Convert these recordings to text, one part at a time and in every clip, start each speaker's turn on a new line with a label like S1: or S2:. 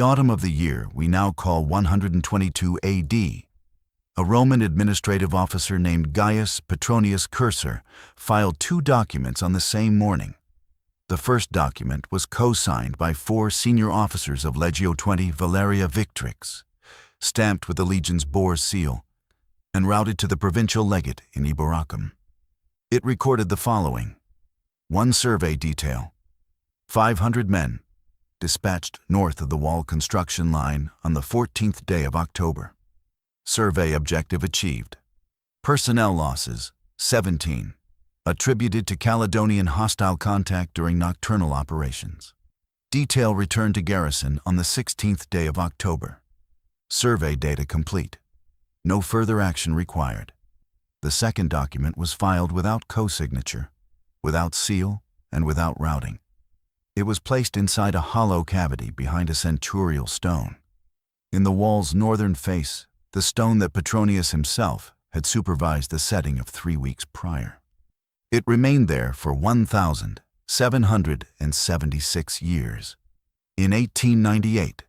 S1: the autumn of the year we now call 122 AD, a Roman administrative officer named Gaius Petronius Cursor filed two documents on the same morning. The first document was co-signed by 4 senior officers of Legio XX Valeria Victrix, stamped with the legion's boar seal, and routed to the provincial legate in Iberacum. It recorded the following: 1 survey detail, 500 men, dispatched north of the wall construction line on the 14th day of October. Survey objective achieved. Personnel losses, 17, attributed to Caledonian hostile contact during nocturnal operations. Detail returned to garrison on the 16th day of October. Survey data complete. No further action required. The second document was filed without co-signature, without seal, and without routing. It was placed inside a hollow cavity behind a centurial stone. In the wall's northern face, the stone that Petronius himself had supervised the setting of 3 weeks prior. It remained there for 1,776 years. In 1898,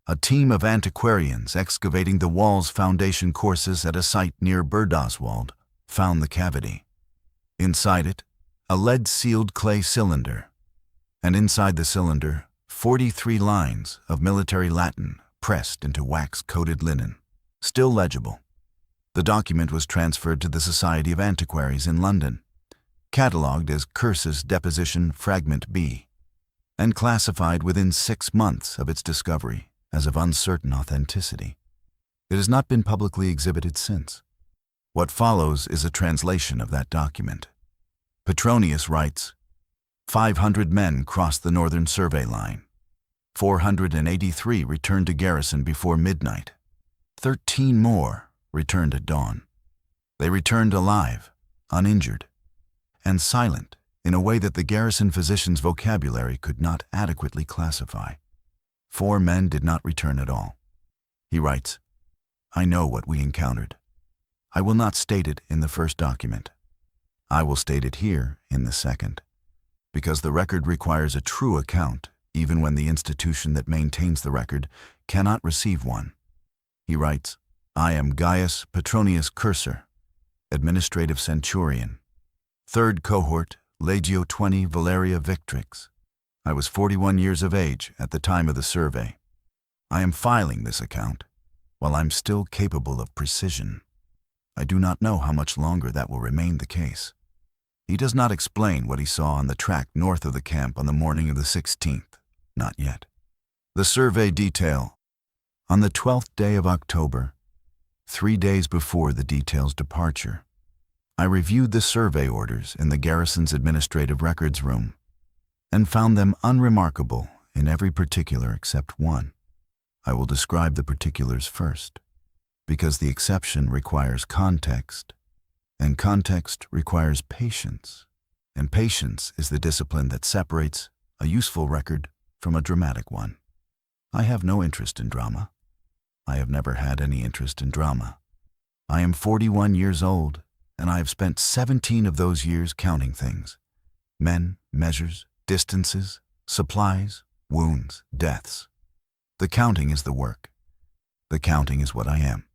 S1: a team of antiquarians excavating the wall's foundation courses at a site near Burdoswald found the cavity. Inside it, a lead-sealed clay cylinder, and inside the cylinder, 43 lines of military Latin pressed into wax-coated linen, still legible. The document was transferred to the Society of Antiquaries in London, catalogued as Cursus Deposition Fragment B, and classified within 6 months of its discovery as of uncertain authenticity. It has not been publicly exhibited since. What follows is a translation of that document. Petronius writes, 500 men crossed the northern survey line. 483 returned to garrison before midnight. 13 more returned at dawn. They returned alive, uninjured, and silent in a way that the garrison physician's vocabulary could not adequately classify. 4 men did not return at all. He writes, I know what we encountered. I will not state it in the first document. I will state it here in the second, because the record requires a true account even when the institution that maintains the record cannot receive one. He writes, I am Gaius Petronius Cursor, administrative centurion, 3rd Cohort, Legio XX Valeria Victrix. I was 41 years of age at the time of the survey. I am filing this account while I'm still capable of precision. I do not know how much longer that will remain the case. He does not explain what he saw on the track north of the camp on the morning of the 16th. Not yet. The survey detail. On the 12th day of October, 3 days before the detail's departure, I reviewed the survey orders in the garrison's administrative records room and found them unremarkable in every particular except one. I will describe the particulars first, because the exception requires context, and context requires patience, and patience is the discipline that separates a useful record from a dramatic one. I have no interest in drama. I have never had any interest in drama. I am 41 years old, and I have spent 17 of those years counting things: men, measures, distances, supplies, wounds, deaths. The counting is the work. The counting is what I am.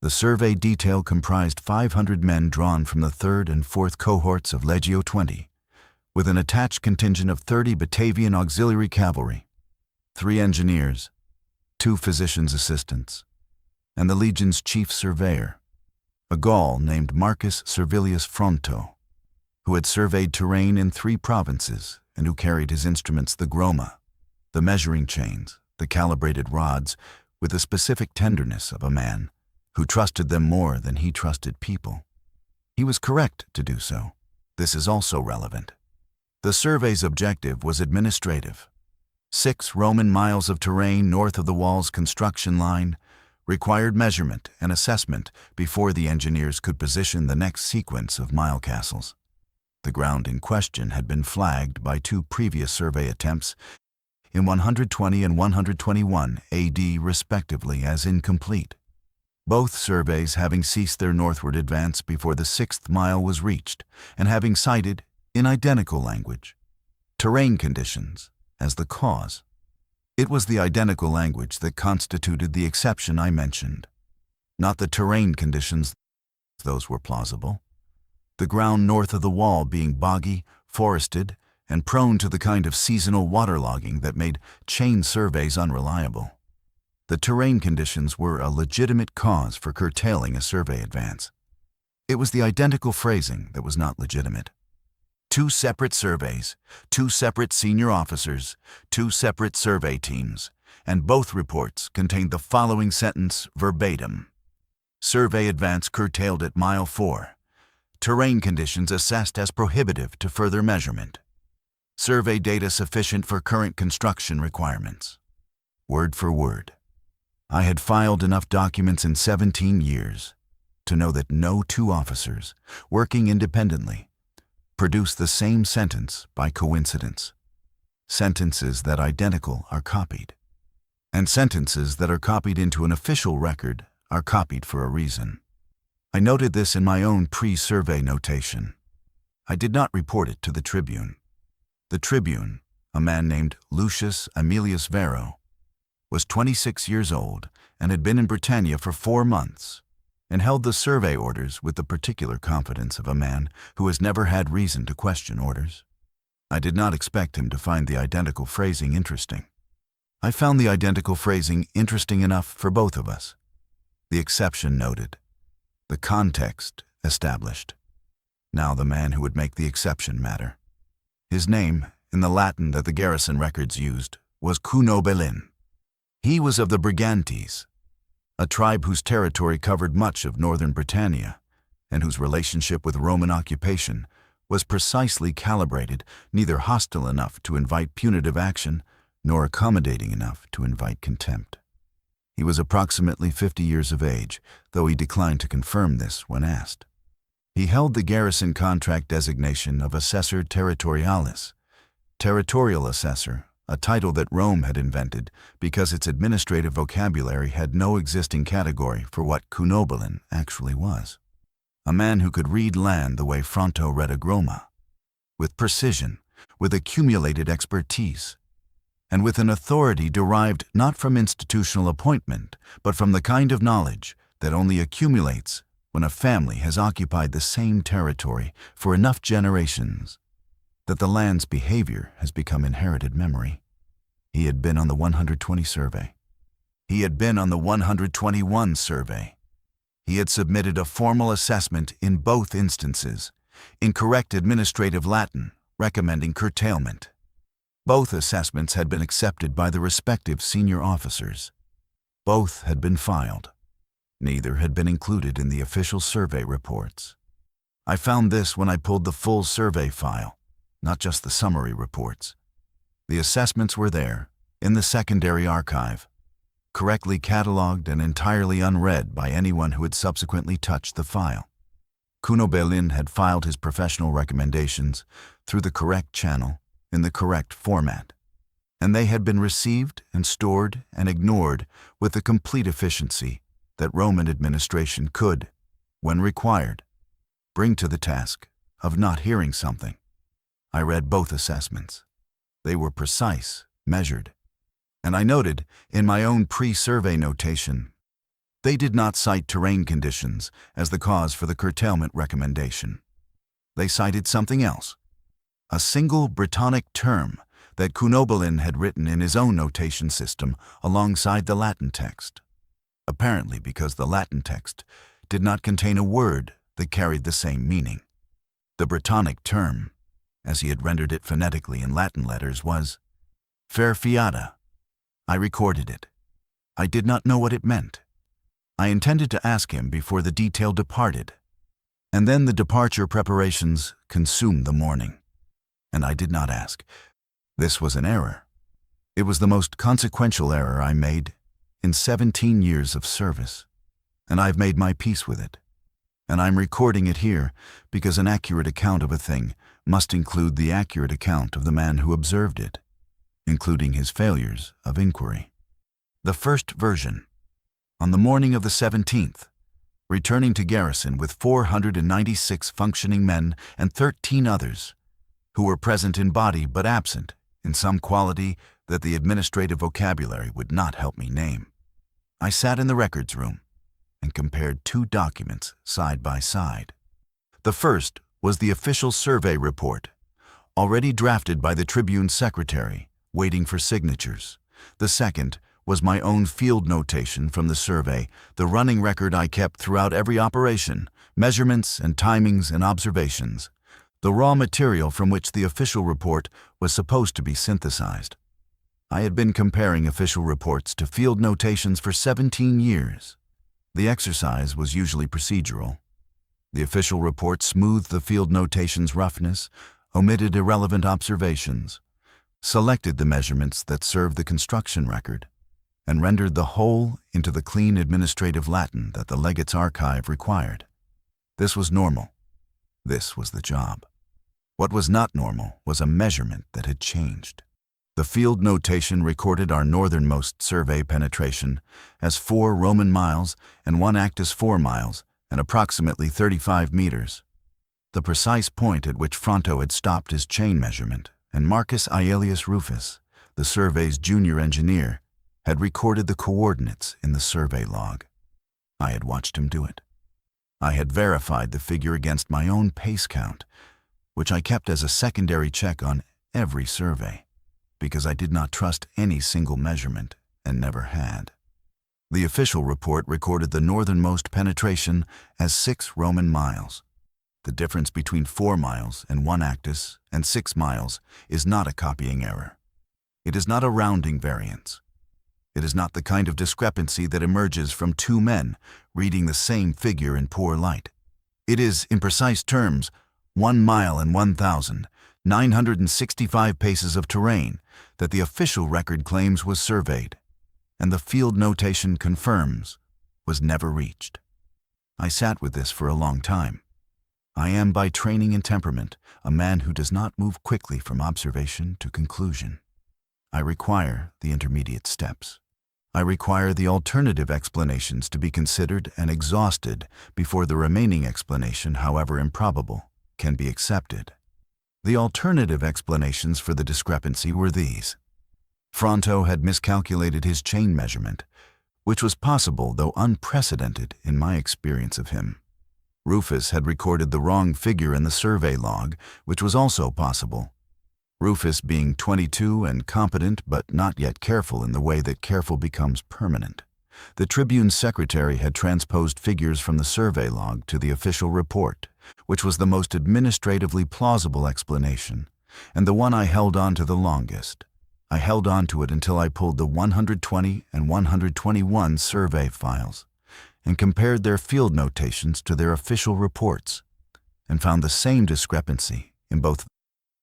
S1: The survey detail comprised 500 men drawn from the 3rd and 4th cohorts of Legio XX, with an attached contingent of 30 Batavian auxiliary cavalry, 3 engineers, 2 physicians' assistants, and the legion's chief surveyor, a Gaul named Marcus Servilius Fronto, who had surveyed terrain in 3 provinces and who carried his instruments, the groma, the measuring chains, the calibrated rods, with the specific tenderness of a man who trusted them more than he trusted people. He was correct to do so. This is also relevant. The survey's objective was administrative. 6 Roman miles of terrain north of the wall's construction line required measurement and assessment before the engineers could position the next sequence of milecastles. The ground in question had been flagged by 2 previous survey attempts in 120 and 121 AD respectively as incomplete, both surveys having ceased their northward advance before the 6th mile was reached and having cited, in identical language, terrain conditions as the cause. It was the identical language that constituted the exception I mentioned. Not the terrain conditions, those were plausible. The ground north of the wall being boggy, forested, and prone to the kind of seasonal waterlogging that made chain surveys unreliable. The terrain conditions were a legitimate cause for curtailing a survey advance. It was the identical phrasing that was not legitimate. 2 separate surveys, 2 separate senior officers, 2 separate survey teams, and both reports contained the following sentence verbatim. Survey advance curtailed at mile 4. Terrain conditions assessed as prohibitive to further measurement. Survey data sufficient for current construction requirements. Word for word. I had filed enough documents in 17 years to know that no 2 officers, working independently, produce the same sentence by coincidence. Sentences that identical are copied, and sentences that are copied into an official record are copied for a reason. I noted this in my own pre-survey notation. I did not report it to the Tribune. The Tribune, a man named Lucius Aemilius Varro, was 26 years old and had been in Britannia for 4 months, and held the survey orders with the particular confidence of a man who has never had reason to question orders. I did not expect him to find the identical phrasing interesting. I found the identical phrasing interesting enough for both of us. The exception noted. The context established. Now the man who would make the exception matter. His name, in the Latin that the garrison records used, was Cunobelin. He was of the Brigantes, a tribe whose territory covered much of northern Britannia, and whose relationship with Roman occupation was precisely calibrated, neither hostile enough to invite punitive action, nor accommodating enough to invite contempt. He was approximately 50 years of age, though he declined to confirm this when asked. He held the garrison contract designation of Assessor Territorialis, territorial assessor, a title that Rome had invented because its administrative vocabulary had no existing category for what Cunobelin actually was. A man who could read land the way Fronto read a groma, with precision, with accumulated expertise, and with an authority derived not from institutional appointment, but from the kind of knowledge that only accumulates when a family has occupied the same territory for enough generations that the land's behavior has become inherited memory. He had been on the 120 survey. He had been on the 121 survey. He had submitted a formal assessment in both instances, in correct administrative Latin, recommending curtailment. Both assessments had been accepted by the respective senior officers. Both had been filed. Neither had been included in the official survey reports. I found this when I pulled the full survey file, not just the summary reports. The assessments were there, in the secondary archive, correctly cataloged and entirely unread by anyone who had subsequently touched the file. Cunobelin had filed his professional recommendations through the correct channel, in the correct format, and they had been received and stored and ignored with the complete efficiency that Roman administration could, when required, bring to the task of not hearing something. I read both assessments. They were precise, measured, and I noted in my own pre-survey notation, they did not cite terrain conditions as the cause for the curtailment recommendation. They cited something else, a single Brittonic term that Cunobelin had written in his own notation system alongside the Latin text, apparently because the Latin text did not contain a word that carried the same meaning. The Brittonic term, as he had rendered it phonetically in Latin letters, was "ferfiata." I recorded it. I did not know what it meant. I intended to ask him before the detail departed, and then the departure preparations consumed the morning, and I did not ask. This was an error. It was the most consequential error I made in 17 years of service, and I've made my peace with it. And I'm recording it here because an accurate account of a thing must include the accurate account of the man who observed it, including his failures of inquiry. The first version. On the morning of the 17th, returning to garrison with 496 functioning men and 13 others, who were present in body but absent in some quality that the administrative vocabulary would not help me name. I sat in the records room and compared two documents side by side. The first was the official survey report, already drafted by the Tribune's secretary, waiting for signatures. The second was my own field notation from the survey, the running record I kept throughout every operation, measurements and timings and observations, the raw material from which the official report was supposed to be synthesized. I had been comparing official reports to field notations for 17 years. The exercise was usually procedural. The official report smoothed the field notation's roughness, omitted irrelevant observations, selected the measurements that served the construction record, and rendered the whole into the clean administrative Latin that the legate's archive required. This was normal. This was the job. What was not normal was a measurement that had changed. The field notation recorded our northernmost survey penetration as 4 Roman miles and 1 Actus 4 miles and approximately 35 meters. The precise point at which Fronto had stopped his chain measurement, and Marcus Aelius Rufus, the survey's junior engineer, had recorded the coordinates in the survey log. I had watched him do it. I had verified the figure against my own pace count, which I kept as a secondary check on every survey, because I did not trust any single measurement and never had. The official report recorded the northernmost penetration as 6 Roman miles. The difference between 4 miles and 1 Actus and 6 miles is not a copying error. It is not a rounding variance. It is not the kind of discrepancy that emerges from two men reading the same figure in poor light. It is, in precise terms, 1 mile and 1,965 paces of terrain that the official record claims was surveyed, and the field notation confirms was never reached. I sat with this for a long time. I am by training and temperament a man who does not move quickly from observation to conclusion. I require the intermediate steps. I require the alternative explanations to be considered and exhausted before the remaining explanation, however improbable, can be accepted. The alternative explanations for the discrepancy were these. Fronto had miscalculated his chain measurement, which was possible though unprecedented in my experience of him. Rufus had recorded the wrong figure in the survey log, which was also possible. Rufus being 22 and competent but not yet careful in the way that careful becomes permanent. The Tribune's secretary had transposed figures from the survey log to the official report, which was the most administratively plausible explanation, and the one I held on to the longest. I held on to it until I pulled the 120 and 121 survey files and compared their field notations to their official reports, and found the same discrepancy in both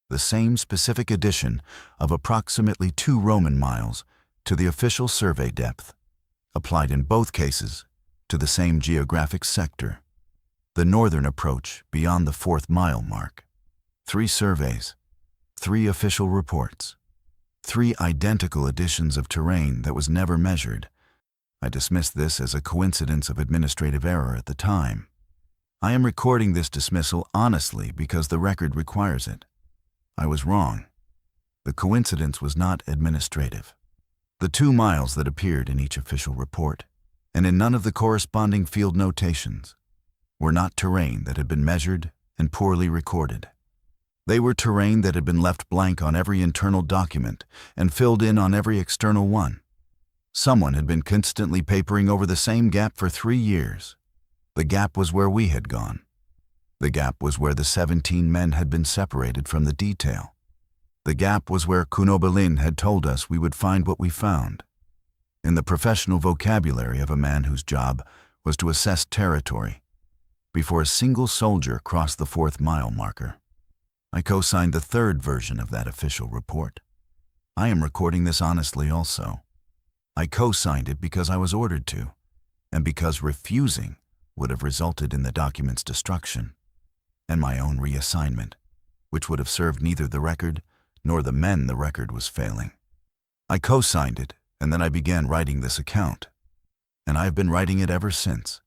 S1: the same specific addition of approximately 2 Roman miles to the official survey depth, applied in both cases to the same geographic sector, the northern approach beyond the 4th mile mark. 3 surveys, 3 official reports, 3 identical additions of terrain that was never measured. I dismissed this as a coincidence of administrative error at the time. I am recording this dismissal honestly because the record requires it. I was wrong. The coincidence was not administrative. The 2 miles that appeared in each official report, and in none of the corresponding field notations, were not terrain that had been measured and poorly recorded. They were terrain that had been left blank on every internal document and filled in on every external one. Someone had been constantly papering over the same gap for 3 years. The gap was where we had gone. The gap was where the 17 men had been separated from the detail. The gap was where Cunobelin had told us we would find what we found. In the professional vocabulary of a man whose job was to assess territory, before a single soldier crossed the 4th mile marker. I co-signed the 3rd version of that official report. I am recording this honestly also. I co-signed it because I was ordered to, and because refusing would have resulted in the document's destruction, and my own reassignment, which would have served neither the record nor the men the record was failing. I co-signed it, and then I began writing this account, and I have been writing it ever since,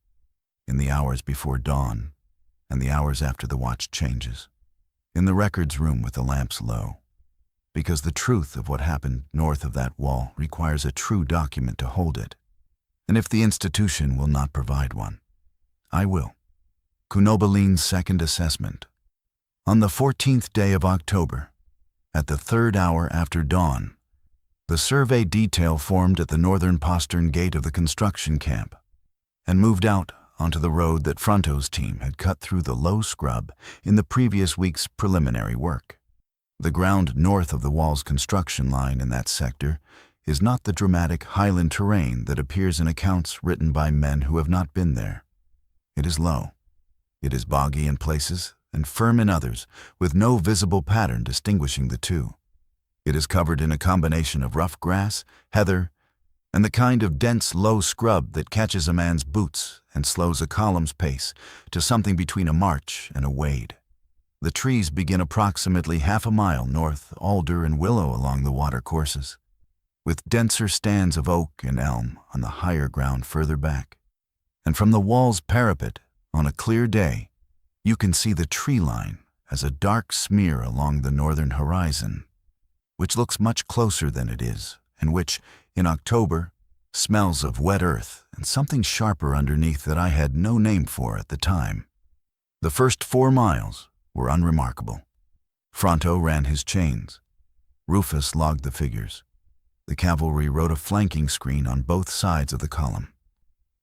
S1: in the hours before dawn and the hours after the watch changes, in the records room with the lamps low, because the truth of what happened north of that wall requires a true document to hold it. And if the institution will not provide one, I will. Cunobelin's second assessment. On the 14th day of October, at the 3rd hour after dawn, the survey detail formed at the northern postern gate of the construction camp and moved out onto the road that Fronto's team had cut through the low scrub in the previous week's preliminary work. The ground north of the wall's construction line in that sector is not the dramatic highland terrain that appears in accounts written by men who have not been there. It is low. It is boggy in places and firm in others, with no visible pattern distinguishing the two. It is covered in a combination of rough grass, heather, and the kind of dense low scrub that catches a man's boots and slows a column's pace to something between a march and a wade. The trees begin approximately half a mile north, alder and willow along the water courses, with denser stands of oak and elm on the higher ground further back. And from the wall's parapet, on a clear day, you can see the tree line as a dark smear along the northern horizon, which looks much closer than it is, and which, in October, smells of wet earth and something sharper underneath that I had no name for at the time. The first 4 miles were unremarkable. Fronto ran his chains. Rufus logged the figures. The cavalry rode a flanking screen on both sides of the column.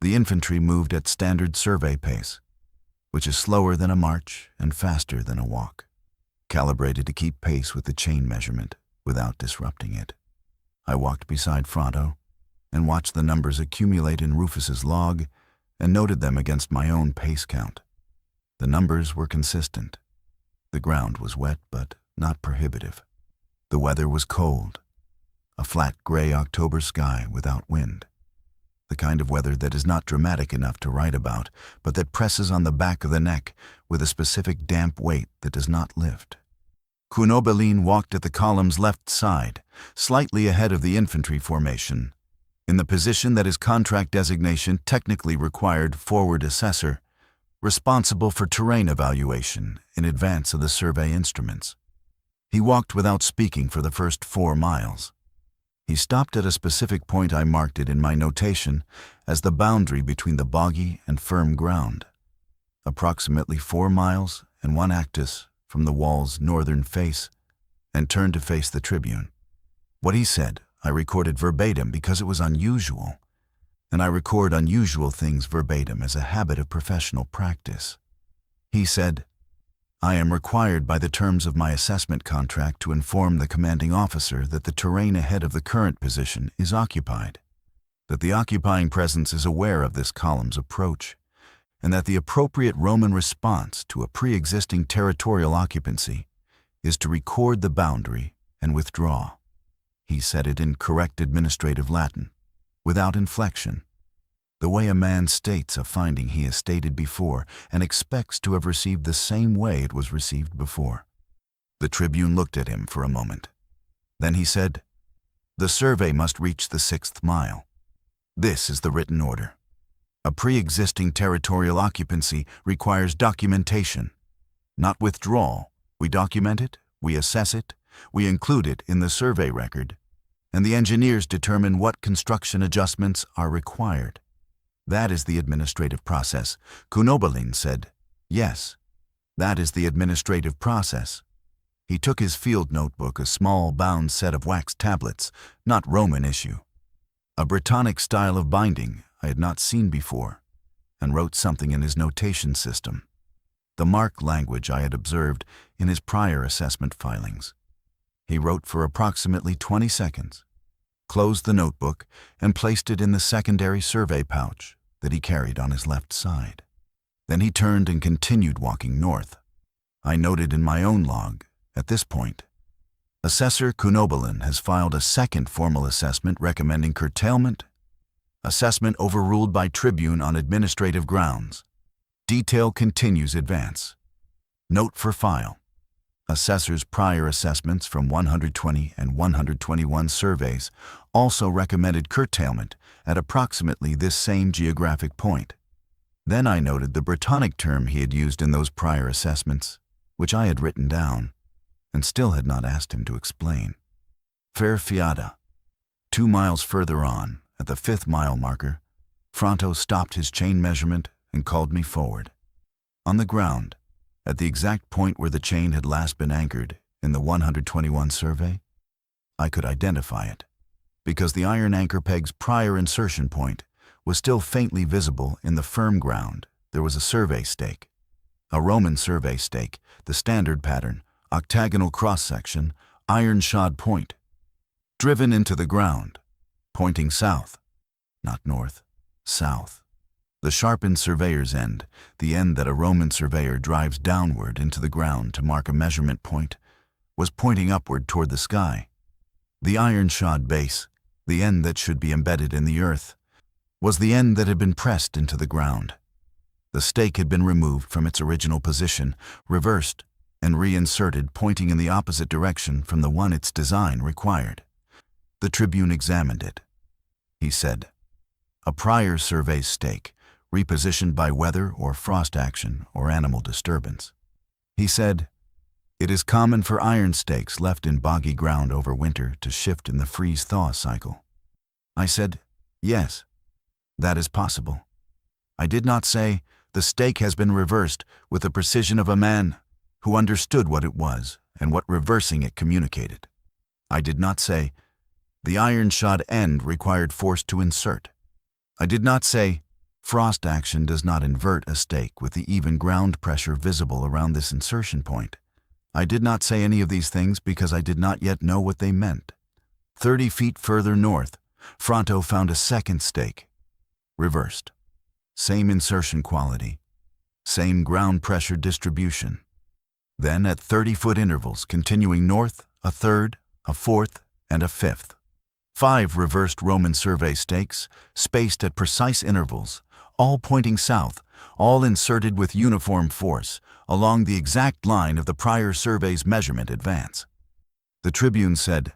S1: The infantry moved at standard survey pace, which is slower than a march and faster than a walk, calibrated to keep pace with the chain measurement without disrupting it. I walked beside Fronto and watched the numbers accumulate in Rufus's log and noted them against my own pace count. The numbers were consistent. The ground was wet but not prohibitive. The weather was cold, a flat gray October sky without wind. The kind of weather that is not dramatic enough to write about, but that presses on the back of the neck with a specific damp weight that does not lift. Cunobelin walked at the column's left side, slightly ahead of the infantry formation, in the position that his contract designation technically required forward assessor, responsible for terrain evaluation in advance of the survey instruments. He walked without speaking for the first 4 miles. He stopped at a specific point. I marked it in my notation as the boundary between the boggy and firm ground, approximately 4 miles and 1 actus from the wall's northern face, and turned to face the tribune. What he said, I recorded verbatim because it was unusual, and I record unusual things verbatim as a habit of professional practice. He said, I am required by the terms of my assessment contract to inform the commanding officer that the terrain ahead of the current position is occupied, that the occupying presence is aware of this column's approach, and that the appropriate Roman response to a pre-existing territorial occupancy is to record the boundary and withdraw. He said it in correct administrative Latin, without inflection, the way a man states a finding he has stated before and expects to have received the same way it was received before. The tribune looked at him for a moment. Then he said, the survey must reach the 6th mile. This is the written order. A pre-existing territorial occupancy requires documentation, not withdrawal. We document it, we assess it, we include it in the survey record, and the engineers determine what construction adjustments are required. That is the administrative process. Cunobelin said, yes, that is the administrative process. He took his field notebook, a small bound set of wax tablets, not Roman issue, a Brittonic style of binding I had not seen before, and wrote something in his notation system, the mark language I had observed in his prior assessment filings. He wrote for approximately 20 seconds, closed the notebook, and placed it in the secondary survey pouch that he carried on his left side. Then he turned and continued walking north. I noted in my own log, at this point, Assessor Cunobelin has filed a second formal assessment recommending curtailment, assessment overruled by tribune on administrative grounds. Detail continues advance. Note for file. Assessor's prior assessments from 120 and 121 surveys also recommended curtailment at approximately this same geographic point. Then I noted the Brittonic term he had used in those prior assessments, which I had written down, and still had not asked him to explain. Fair Fiata. 2 miles further on, at the 5th mile marker, Fronto stopped his chain measurement and called me forward. On the ground, at the exact point where the chain had last been anchored in the 121 survey, I could identify it, because the iron anchor peg's prior insertion point was still faintly visible in the firm ground. There was a survey stake, a Roman survey stake, the standard pattern, octagonal cross-section, iron shod point, driven into the ground, pointing south, not north, south. The sharpened surveyor's end, the end that a Roman surveyor drives downward into the ground to mark a measurement point, was pointing upward toward the sky. The iron-shod base, the end that should be embedded in the earth, was the end that had been pressed into the ground. The stake had been removed from its original position, reversed, and reinserted, pointing in the opposite direction from the one its design required. The Tribune examined it. He said, "A prior survey stake, repositioned by weather or frost action or animal disturbance." He said, "It is common for iron stakes left in boggy ground over winter to shift in the freeze-thaw cycle." I said, "Yes, that is possible." I did not say, "The stake has been reversed with the precision of a man who understood what it was and what reversing it communicated." I did not say, "The iron-shod end required force to insert." I did not say, "Frost action does not invert a stake with the even ground pressure visible around this insertion point." I did not say any of these things because I did not yet know what they meant. 30 feet further north, Fronto found a second stake, reversed. Same insertion quality, same ground pressure distribution. Then at 30-foot intervals, continuing north, a third, a fourth, and a fifth. 5 reversed Roman survey stakes, spaced at precise intervals, all pointing south, all inserted with uniform force, along the exact line of the prior survey's measurement advance. The Tribune said,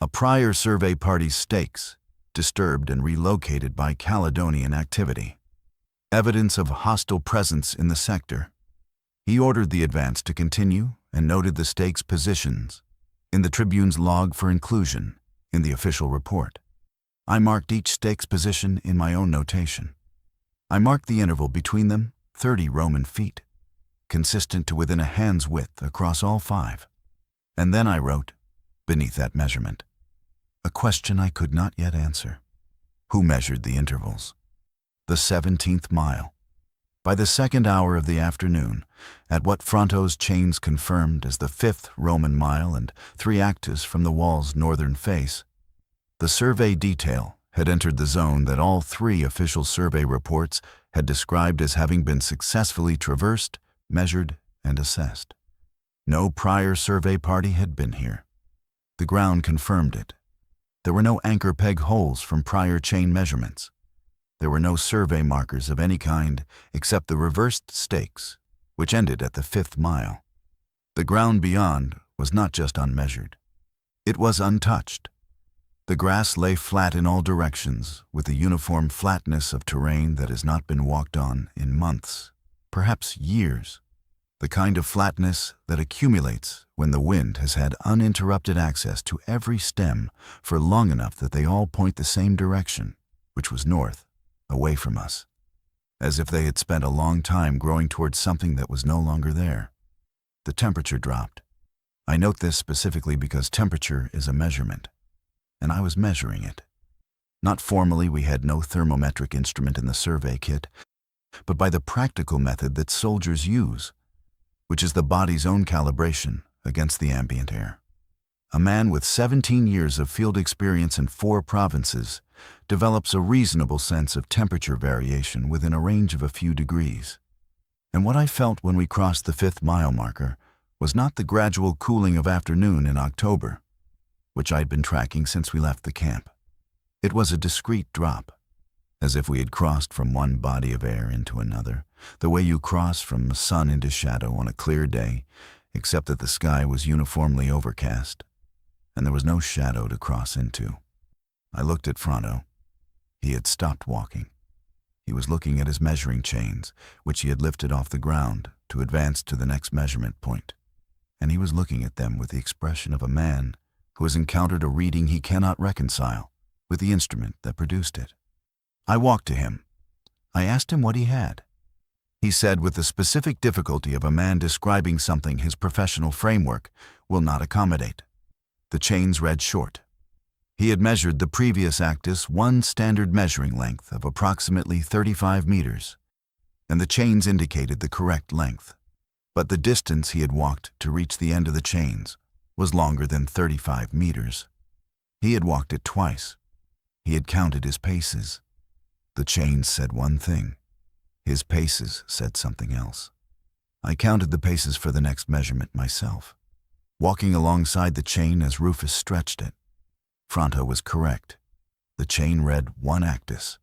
S1: "A prior survey party's stakes, disturbed and relocated by Caledonian activity. Evidence of hostile presence in the sector." He ordered the advance to continue and noted the stakes' positions in the Tribune's log for inclusion in the official report. I marked each stake's position in my own notation. I marked the interval between them, 30 Roman feet, consistent to within a hand's width across all 5. And then I wrote, beneath that measurement, a question I could not yet answer. Who measured the intervals? The 17th mile. By the 2nd hour of the afternoon, at what Fronto's chains confirmed as the 5th Roman mile and 3 actus from the wall's northern face, the survey detail had entered the zone that all 3 official survey reports had described as having been successfully traversed, measured, and assessed. No prior survey party had been here. The ground confirmed it. There were no anchor peg holes from prior chain measurements. There were no survey markers of any kind except the reversed stakes, which ended at the 5th mile. The ground beyond was not just unmeasured. It was untouched. The grass lay flat in all directions, with the uniform flatness of terrain that has not been walked on in months, perhaps years. The kind of flatness that accumulates when the wind has had uninterrupted access to every stem for long enough that they all point the same direction, which was north, away from us, as if they had spent a long time growing towards something that was no longer there. The temperature dropped. I note this specifically because temperature is a measurement, and I was measuring it. Not formally, we had no thermometric instrument in the survey kit, but by the practical method that soldiers use, which is the body's own calibration against the ambient air. A man with 17 years of field experience in 4 provinces develops a reasonable sense of temperature variation within a range of a few degrees. And what I felt when we crossed the 5th mile marker was not the gradual cooling of afternoon in October, which I'd been tracking since we left the camp. It was a discrete drop, as if we had crossed from one body of air into another, the way you cross from sun into shadow on a clear day, except that the sky was uniformly overcast, and there was no shadow to cross into. I looked at Fronto. He had stopped walking. He was looking at his measuring chains, which he had lifted off the ground to advance to the next measurement point, and he was looking at them with the expression of a man who has encountered a reading he cannot reconcile with the instrument that produced it. I walked to him. I asked him what he had. He said with the specific difficulty of a man describing something his professional framework will not accommodate. The chains read short. He had measured the previous actus one standard measuring length of approximately 35 meters, and the chains indicated the correct length. But the distance he had walked to reach the end of the chains was longer than 35 meters. He had walked it twice. He had counted his paces. The chains said one thing. His paces said something else. I counted the paces for the next measurement myself, walking alongside the chain as Rufus stretched it. Fronto was correct. The chain read one actus.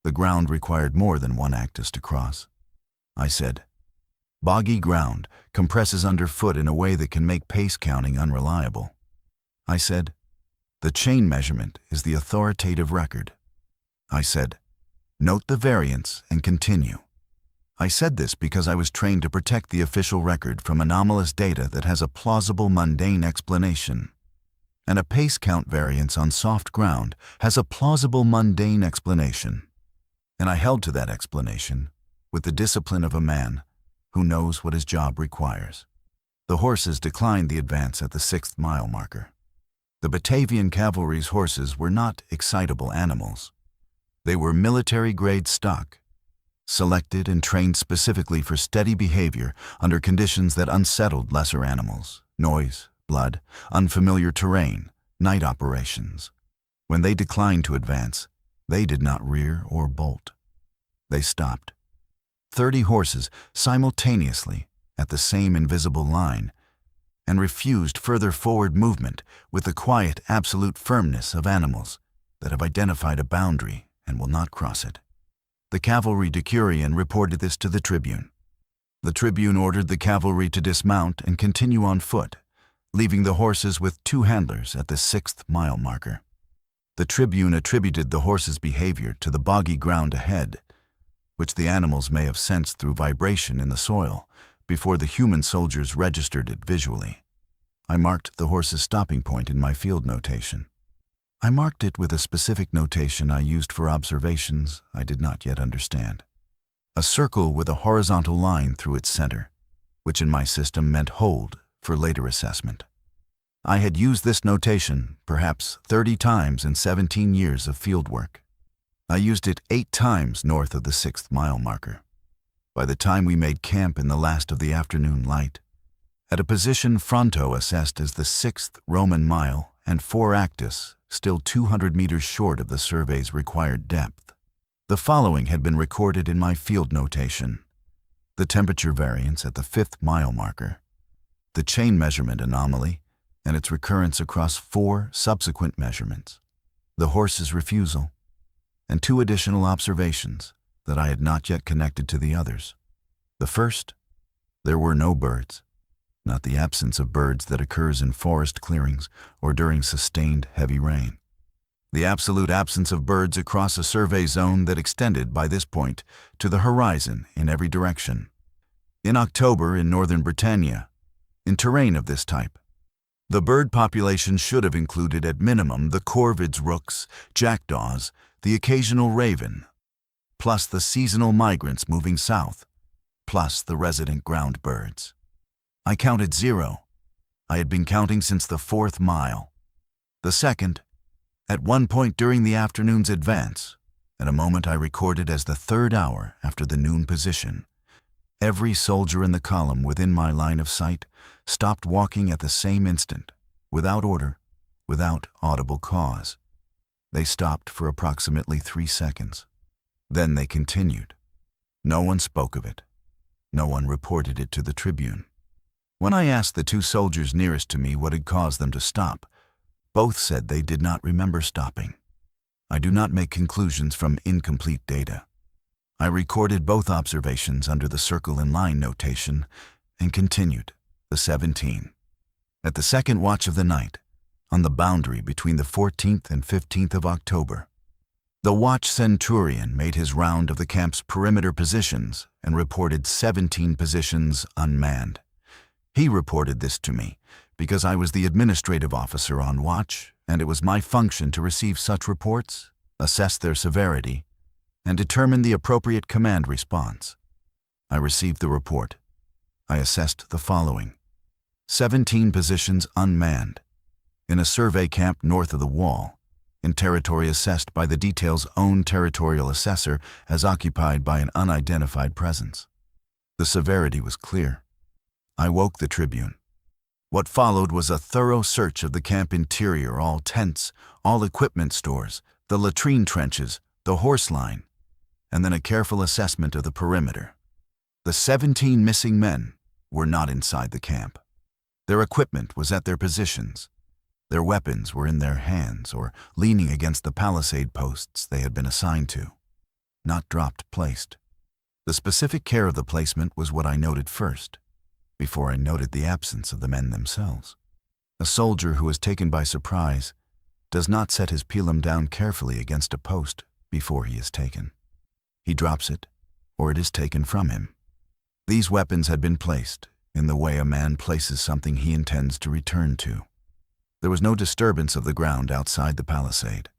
S1: The ground required more than one actus to cross. I said, "Boggy ground compresses underfoot in a way that can make pace counting unreliable." I said, "The chain measurement is the authoritative record." I said, "Note the variance and continue." I said this because I was trained to protect the official record from anomalous data that has a plausible mundane explanation. And a pace count variance on soft ground has a plausible mundane explanation. And I held to that explanation with the discipline of a man who knows what his job requires. The horses declined the advance at the 6th mile marker. The Batavian cavalry's horses were not excitable animals. They were military-grade stock, selected and trained specifically for steady behavior under conditions that unsettled lesser animals, noise, blood, unfamiliar terrain, night operations. When they declined to advance, they did not rear or bolt. They stopped. 30 horses simultaneously at the same invisible line, and refused further forward movement with the quiet, absolute firmness of animals that have identified a boundary and will not cross it. The cavalry decurion reported this to the tribune. The tribune ordered the cavalry to dismount and continue on foot, leaving the horses with 2 handlers at the 6th mile marker. The tribune attributed the horses' behavior to the boggy ground ahead, which the animals may have sensed through vibration in the soil before the human soldiers registered it visually. I marked the horses' stopping point in my field notation. I marked it with a specific notation I used for observations I did not yet understand. A circle with a horizontal line through its center, which in my system meant hold for later assessment. I had used this notation perhaps 30 times in 17 years of fieldwork. I used it 8 times north of the 6th mile marker. By the time we made camp in the last of the afternoon light, at a position Fronto assessed as the 6th Roman mile and 4 actus, still 200 meters short of the survey's required depth, the following had been recorded in my field notation: the temperature variance at the 5th mile marker, the chain measurement anomaly and its recurrence across 4 subsequent measurements, the horse's refusal, and 2 additional observations that I had not yet connected to the others. The first, there were no birds, not the absence of birds that occurs in forest clearings or during sustained heavy rain. The absolute absence of birds across a survey zone that extended by this point to the horizon in every direction. In October in northern Britannia, in terrain of this type, the bird population should have included at minimum the corvids, rooks, jackdaws, the occasional raven, plus the seasonal migrants moving south, plus the resident ground birds. I counted 0. I had been counting since the 4th mile. The second, at one point during the afternoon's advance, at a moment I recorded as the 3rd hour after the noon position, every soldier in the column within my line of sight stopped walking at the same instant, without order, without audible cause. They stopped for approximately 3 seconds. Then they continued. No one spoke of it. No one reported it to the tribune. When I asked the 2 soldiers nearest to me what had caused them to stop, both said they did not remember stopping. I do not make conclusions from incomplete data. I recorded both observations under the circle and line notation and continued, the 17. At the second watch of the night, on the boundary between the 14th and 15th of October, the watch centurion made his round of the camp's perimeter positions and reported 17 positions unmanned. He reported this to me because I was the administrative officer on watch, and it was my function to receive such reports, assess their severity, and determine the appropriate command response. I received the report. I assessed the following: 17 positions unmanned, in a survey camp north of the wall, in territory assessed by the detail's own territorial assessor as occupied by an unidentified presence. The severity was clear. I woke the Tribune. What followed was a thorough search of the camp interior, all tents, all equipment stores, the latrine trenches, the horse line, and then a careful assessment of the perimeter. The 17 missing men were not inside the camp. Their equipment was at their positions. Their weapons were in their hands or leaning against the palisade posts they had been assigned to. Not dropped, placed. The specific care of the placement was what I noted first, before I noted the absence of the men themselves. A soldier who is taken by surprise does not set his pilum down carefully against a post before he is taken. He drops it, or it is taken from him. These weapons had been placed in the way a man places something he intends to return to. There was no disturbance of the ground outside the palisade.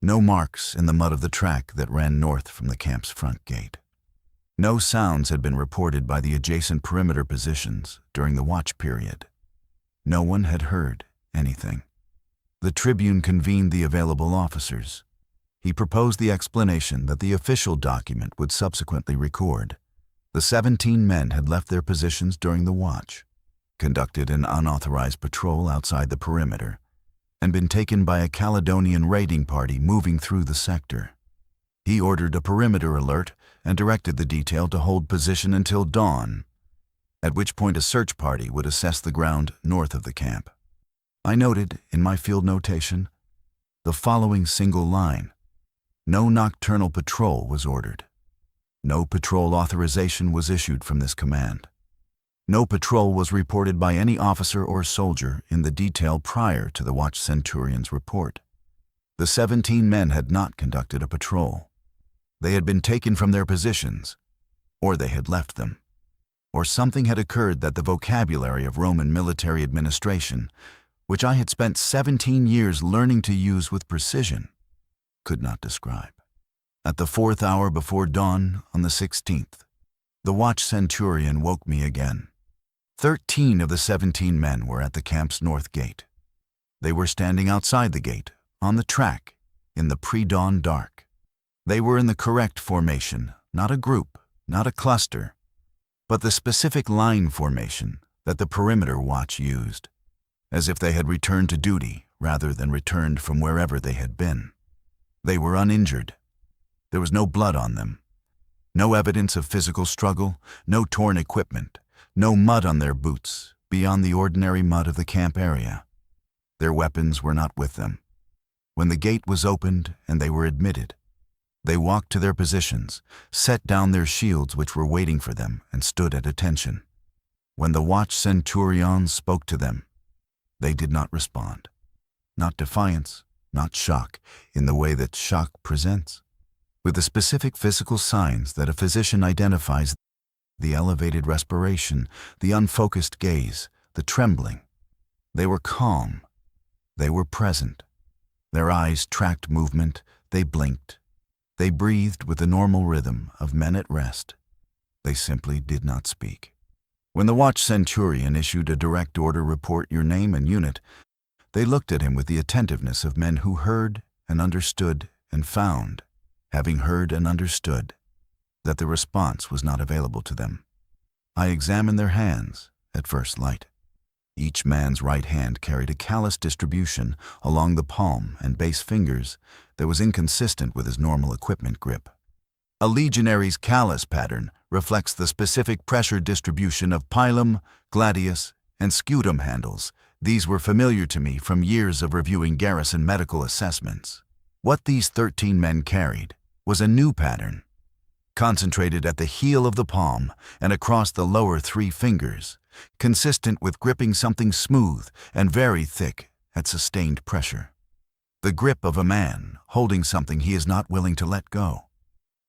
S1: No marks in the mud of the track that ran north from the camp's front gate. No sounds had been reported by the adjacent perimeter positions during the watch period. No one had heard anything. The Tribune convened the available officers. He proposed the explanation that the official document would subsequently record. The 17 men had left their positions during the watch, conducted an unauthorized patrol outside the perimeter, and been taken by a Caledonian raiding party moving through the sector. He ordered a perimeter alert and directed the detail to hold position until dawn, at which point a search party would assess the ground north of the camp. I noted, in my field notation, the following single line: no nocturnal patrol was ordered. No patrol authorization was issued from this command. No patrol was reported by any officer or soldier in the detail prior to the watch centurion's report. The 17 men had not conducted a patrol. They had been taken from their positions, or they had left them, or something had occurred that the vocabulary of Roman military administration, which I had spent 17 years learning to use with precision, could not describe. At the 4th hour before dawn on the 16th, the watch centurion woke me again. 13 of the 17 men were at the camp's north gate. They were standing outside the gate, on the track, in the pre-dawn dark. They were in the correct formation, not a group, not a cluster, but the specific line formation that the perimeter watch used, as if they had returned to duty rather than returned from wherever they had been. They were uninjured. There was no blood on them, no evidence of physical struggle, no torn equipment, no mud on their boots beyond the ordinary mud of the camp area. Their weapons were not with them. When the gate was opened and they were admitted, they walked to their positions, set down their shields which were waiting for them, and stood at attention. When the watch centurion spoke to them, they did not respond. Not defiance, not shock, in the way that shock presents. With the specific physical signs that a physician identifies: the elevated respiration, the unfocused gaze, the trembling. They were calm. They were present. Their eyes tracked movement. They blinked. They breathed with the normal rhythm of men at rest. They simply did not speak. When the watch centurion issued a direct order, report your name and unit, they looked at him with the attentiveness of men who heard and understood and found, having heard and understood, that the response was not available to them. I examined their hands at first light. Each man's right hand carried a callus distribution along the palm and base fingers that was inconsistent with his normal equipment grip. A legionary's callus pattern reflects the specific pressure distribution of pilum, gladius, and scutum handles. These were familiar to me from years of reviewing garrison medical assessments. What these 13 men carried was a new pattern, concentrated at the heel of the palm and across the lower 3 fingers, consistent with gripping something smooth and very thick at sustained pressure. The grip of a man holding something he is not willing to let go.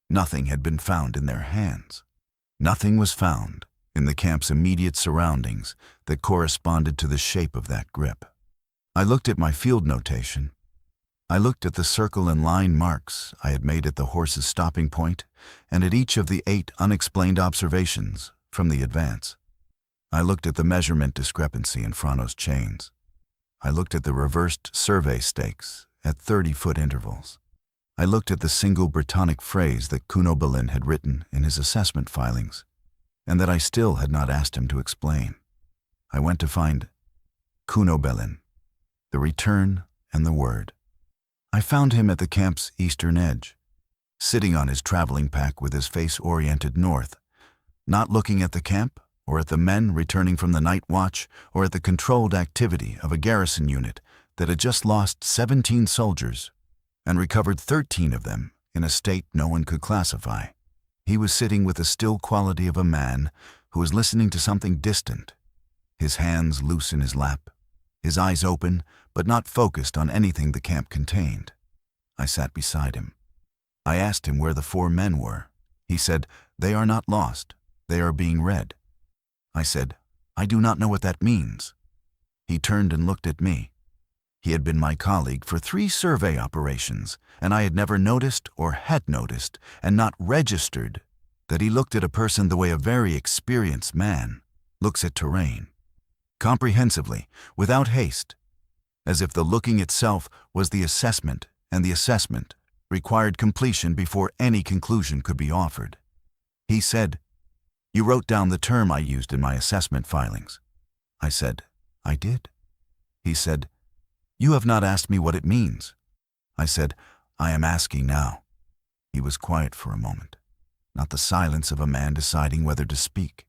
S1: Nothing had been found in their hands. Nothing was found in the camp's immediate surroundings that corresponded to the shape of that grip. I looked at my field notation. I looked at the circle and line marks I had made at the horse's stopping point and at each of the 8 unexplained observations from the advance. I looked at the measurement discrepancy in Frano's chains. I looked at the reversed survey stakes at 30-foot intervals. I looked at the single Brittonic phrase that Cunobelin had written in his assessment filings, and that I still had not asked him to explain. I went to find Cunobelin, the return and the word. I found him at the camp's eastern edge, sitting on his traveling pack with his face oriented north, not looking at the camp or at the men returning from the night watch or at the controlled activity of a garrison unit that had just lost 17 soldiers and recovered 13 of them in a state no one could classify. He was sitting with the still quality of a man who was listening to something distant, his hands loose in his lap, his eyes open but not focused on anything the camp contained. I sat beside him. I asked him where the 4 men were. He said, "They are not lost. They are being read." I said, "I do not know what that means." He turned and looked at me. He had been my colleague for 3 survey operations, and I had never noticed or had noticed and not registered that he looked at a person the way a very experienced man looks at terrain, comprehensively, without haste, as if the looking itself was the assessment and the assessment required completion before any conclusion could be offered. He said, "You wrote down the term I used in my assessment filings." I said, "I did." He said, "You have not asked me what it means." I said, "I am asking now." He was quiet for a moment, not the silence of a man deciding whether to speak,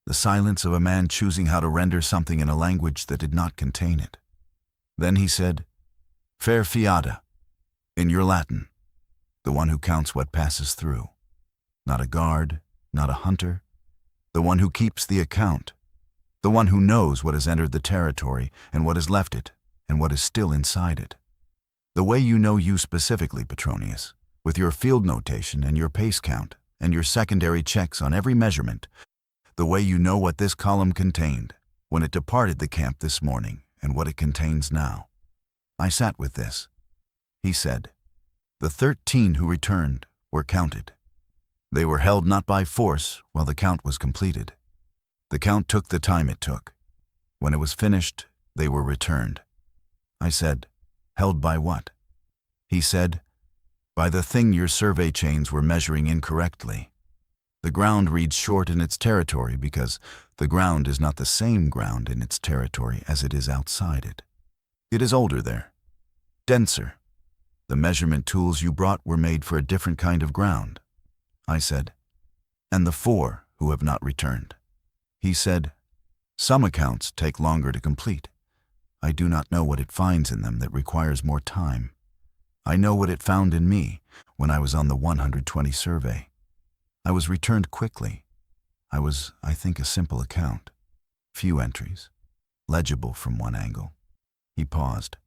S1: the silence of a man choosing how to render something in a language that did not contain it. Then he said, "Fair fiata, in your Latin, the one who counts what passes through, not a guard, not a hunter, the one who keeps the account, the one who knows what has entered the territory and what has left it and what is still inside it. The way you know you specifically, Petronius, with your field notation and your pace count and your secondary checks on every measurement, the way you know what this column contained when it departed the camp this morning and what it contains now." I sat with this. He said, "The 13 who returned were counted. They were held not by force while the count was completed. The count took the time it took. When it was finished, they were returned." I said, "Held by what?" He said, "By the thing your survey chains were measuring incorrectly. The ground reads short in its territory because the ground is not the same ground in its territory as it is outside it. It is older there, denser. The measurement tools you brought were made for a different kind of ground." I said, "And the 4 who have not returned?" He said, "Some accounts take longer to complete. I do not know what it finds in them that requires more time. I know what it found in me when I was on the 120 survey. I was returned quickly. I was, I think, a simple account. Few entries, legible from one angle." He paused.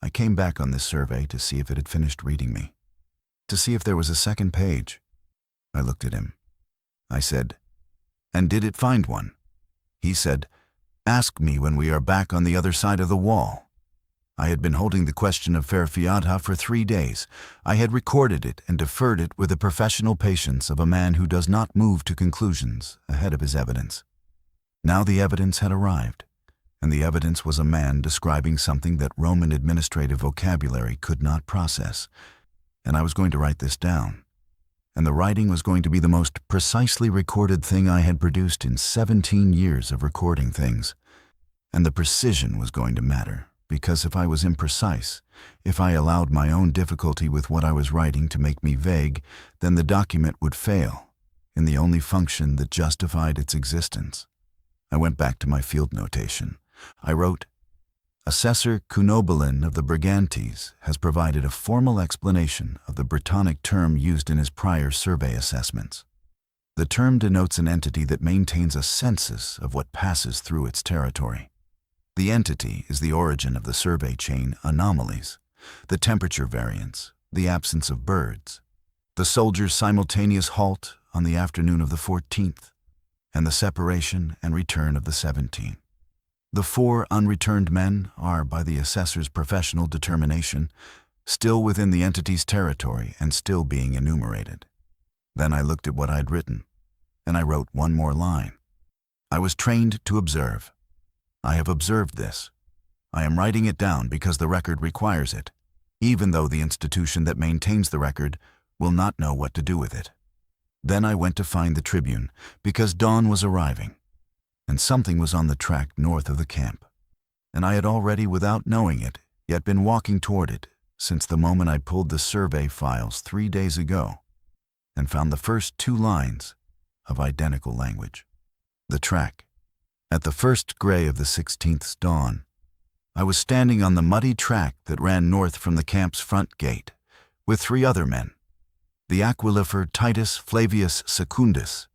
S1: I came back on this survey to see if it had finished reading me, to see if there was a second page. I looked at him. I said, "And did it find one?" He said, "Ask me when we are back on the other side of the wall." I had been holding the question of fair fiata for 3 days. I had recorded it and deferred it with the professional patience of a man who does not move to conclusions ahead of his evidence. Now the evidence had arrived, and the evidence was a man describing something that Roman administrative vocabulary could not process, and I was going to write this down. And the writing was going to be the most precisely recorded thing I had produced in 17 years of recording things. And the precision was going to matter, because if I was imprecise, if I allowed my own difficulty with what I was writing to make me vague, then the document would fail in the only function that justified its existence. I went back to my field notation. I wrote, "Assessor Cunobelin of the Brigantes has provided a formal explanation of the Brittonic term used in his prior survey assessments. The term denotes an entity that maintains a census of what passes through its territory. The entity is the origin of the survey chain anomalies, the temperature variance, the absence of birds, the soldiers' simultaneous halt on the afternoon of the 14th, and the separation and return of the 17. The 4 unreturned men are, by the assessor's professional determination, still within the entity's territory and still being enumerated. Then I looked at what I'd written, and I wrote one more line. I was trained to observe. I have observed this. I am writing it down because the record requires it, even though the institution that maintains the record will not know what to do with it. Then I went to find the Tribune because dawn was arriving, and something was on the track north of the camp. And I had already, without knowing it, yet been walking toward it since the moment I pulled the survey files 3 days ago and found the first 2 lines of identical language. The track. At the first gray of the 16th's dawn, I was standing on the muddy track that ran north from the camp's front gate with 3 other men. The aquilifer Titus Flavius Secundus,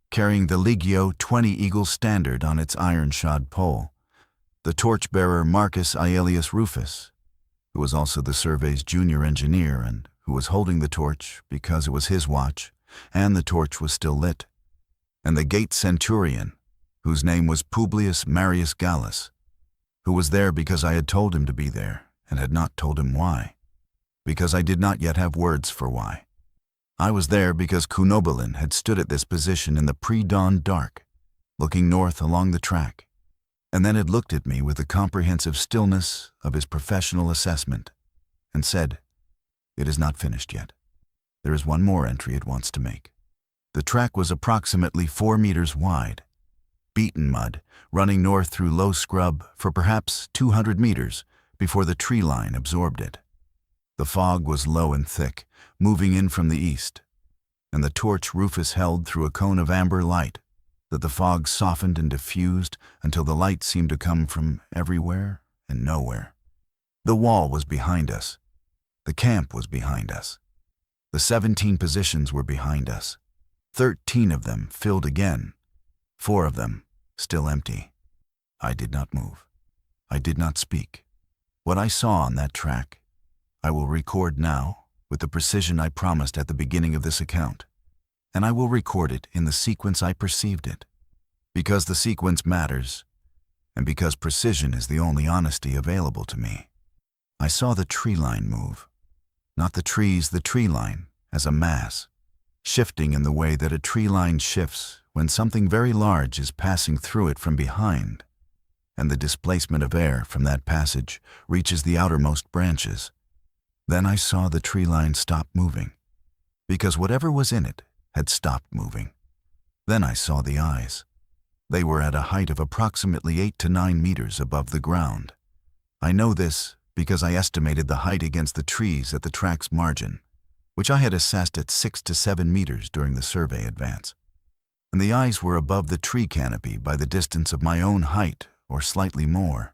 S1: carrying the Legio 20 Eagle standard on its iron-shod pole, the torchbearer Marcus Aelius Rufus, who was also the survey's junior engineer and who was holding the torch because it was his watch and the torch was still lit, and the gate centurion, whose name was Publius Marius Gallus, who was there because I had told him to be there and had not told him why, because I did not yet have words for why. I was there because Cunobelin had stood at this position in the pre-dawn dark, looking north along the track, and then had looked at me with the comprehensive stillness of his professional assessment and said, "It is not finished yet. There is one more entry it wants to make." The track was approximately 4 meters wide, beaten mud, running north through low scrub for perhaps 200 meters before the tree line absorbed it. The fog was low and thick, moving in from the east, and the torch Rufus held through a cone of amber light that the fog softened and diffused until the light seemed to come from everywhere and nowhere. The wall was behind us. The camp was behind us. The 17 positions were behind us. 13 of them filled again, 4 of them still empty. I did not move. I did not speak. What I saw on that track, I will record now with the precision I promised at the beginning of this account, and I will record it in the sequence I perceived it, because the sequence matters, and because precision is the only honesty available to me. I saw the tree line move, not the trees, the tree line, as a mass, shifting in the way that a tree line shifts when something very large is passing through it from behind, and the displacement of air from that passage reaches the outermost branches. Then I saw the tree line stop moving, because whatever was in it had stopped moving. Then I saw the eyes. They were at a height of approximately 8 to 9 meters above the ground. I know this because I estimated the height against the trees at the track's margin, which I had assessed at 6 to 7 meters during the survey advance. And the eyes were above the tree canopy by the distance of my own height or slightly more.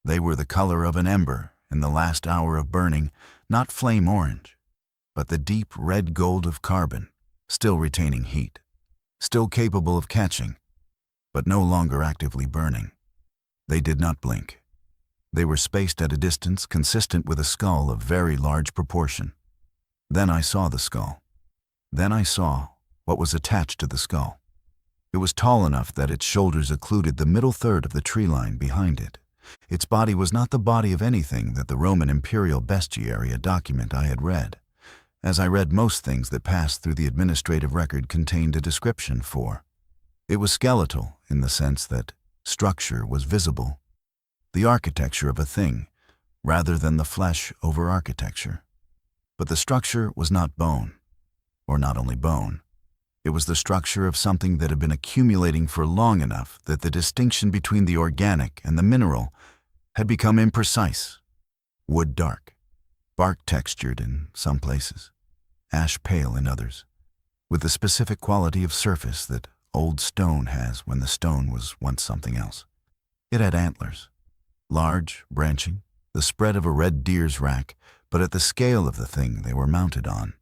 S1: They were the color of an ember in the last hour of burning, not flame orange, but the deep red gold of carbon, still retaining heat, still capable of catching, but no longer actively burning. They did not blink. They were spaced at a distance consistent with a skull of very large proportion. Then I saw the skull. Then I saw what was attached to the skull. It was tall enough that its shoulders occluded the middle third of the tree line behind it. Its body was not the body of anything that the Roman imperial bestiary document I had read, as I read most things that passed through the administrative record contained a description for. It was skeletal in the sense that structure was visible, the architecture of a thing, rather than the flesh over architecture. But the structure was not bone, or not only bone. It was the structure of something that had been accumulating for long enough that the distinction between the organic and the mineral had become imprecise. Wood dark, bark textured in some places, ash pale in others, with the specific quality of surface that old stone has when the stone was once something else. It had antlers, large, branching, the spread of a red deer's rack, but at the scale of the thing they were mounted on,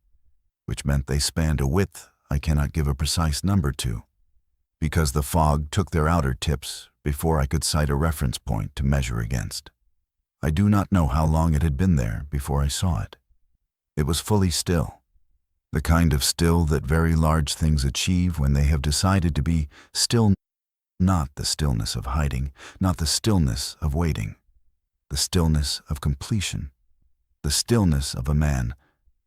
S1: which meant they spanned a width I cannot give a precise number to, because the fog took their outer tips before I could cite a reference point to measure against. I do not know how long it had been there before I saw it. It was fully still, The kind of still that very large things achieve when they have decided to be still, not the stillness of hiding, not the stillness of waiting, the stillness of completion, the stillness of a man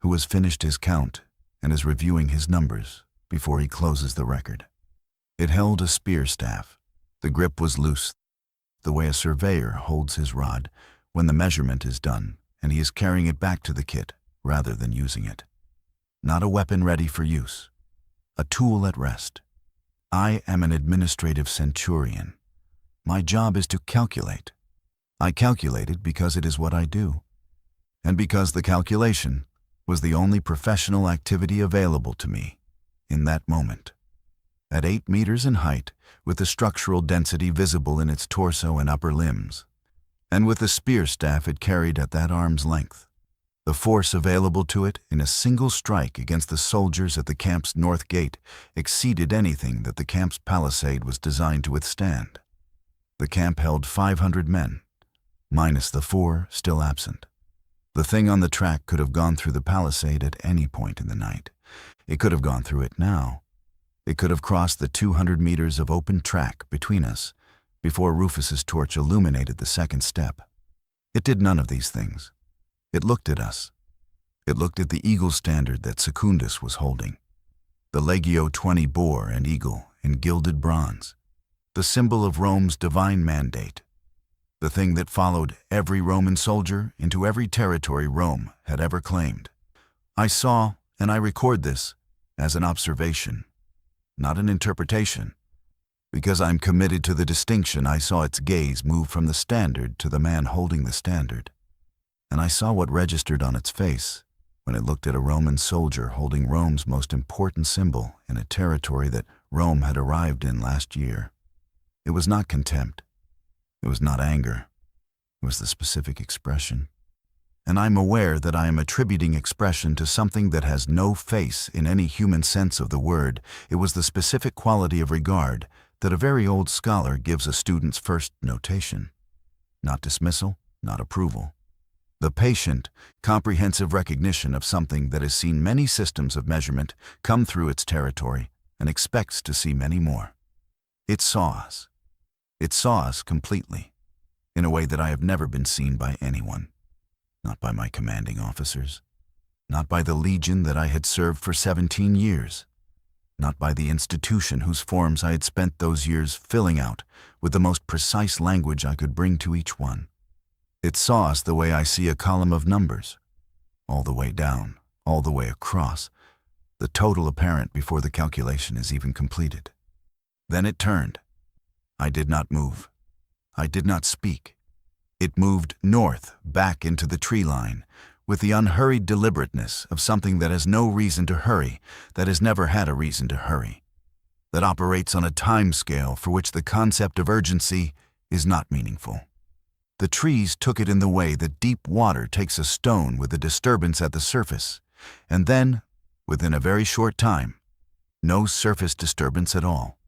S1: who has finished his count and is reviewing his numbers before he closes the record. It held a spear staff. The grip was loose, the way a surveyor holds his rod when the measurement is done and he is carrying it back to the kit rather than using it. Not a weapon ready for use, a tool at rest. I am an administrative centurion. My job is to calculate. I calculated because it is what I do, and because the calculation was the only professional activity available to me in that moment. At 8 meters in height, with the structural density visible in its torso and upper limbs, and with the spear staff it carried at that arm's length, the force available to it in a single strike against the soldiers at the camp's north gate exceeded anything that the camp's palisade was designed to withstand. The camp held 500 men, minus the 4 still absent. The thing on the track could have gone through the palisade at any point in the night. It could have gone through it now. It could have crossed the 200 meters of open track between us before Rufus's torch illuminated the second step. It did none of these things. It looked at us. It looked at the eagle standard that Secundus was holding, the Legio 20 boar and eagle in gilded bronze, the symbol of Rome's divine mandate, the thing that followed every Roman soldier into every territory Rome had ever claimed. I saw, and I record this, as an observation, not an interpretation. Because I'm committed to the distinction, I saw its gaze move from the standard to the man holding the standard. And I saw what registered on its face when it looked at a Roman soldier holding Rome's most important symbol in a territory that Rome had arrived in last year. It was not contempt. It was not anger. It was the specific expression. And I'm aware that I am attributing expression to something that has no face in any human sense of the word. It was the specific quality of regard that a very old scholar gives a student's first notation. Not dismissal, not approval. The patient, comprehensive recognition of something that has seen many systems of measurement come through its territory and expects to see many more. It saw us. It saw us completely, in a way that I have never been seen by anyone. Not by my commanding officers, not by the legion that I had served for 17 years, not by the institution whose forms I had spent those years filling out with the most precise language I could bring to each one. It saw us the way I see a column of numbers, all the way down, all the way across, the total apparent before the calculation is even completed. Then it turned. I did not move. I did not speak. It moved north, back into the tree line, with the unhurried deliberateness of something that has no reason to hurry, that has never had a reason to hurry, that operates on a time scale for which the concept of urgency is not meaningful. The trees took it in the way that deep water takes a stone with a disturbance at the surface, and then, within a very short time, no surface disturbance at all.